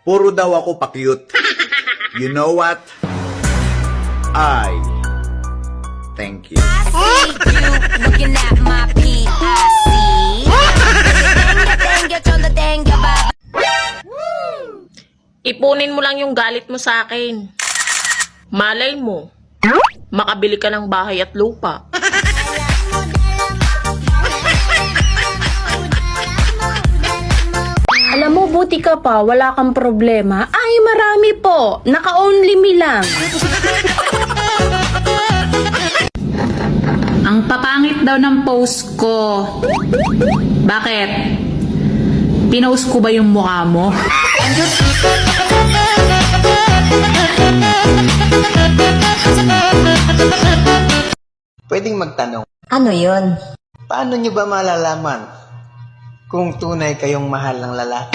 Puro daw ako pa-cute. You know what? I thank you. I see you looking at my PIC. Ipunin mo lang yung galit mo sa akin. Malay mo, makabili ka ng bahay at lupa. Alam mo, buti ka pa, wala kang problema. Ay, marami po. Naka-only me lang. Ang papangit daw ng post ko. Bakit? Pinost ko ba yung mukha mo? Pwedeng magtanong, Ano yun? paano nyo ba malalaman kung tunay kayong mahal ng lalaki?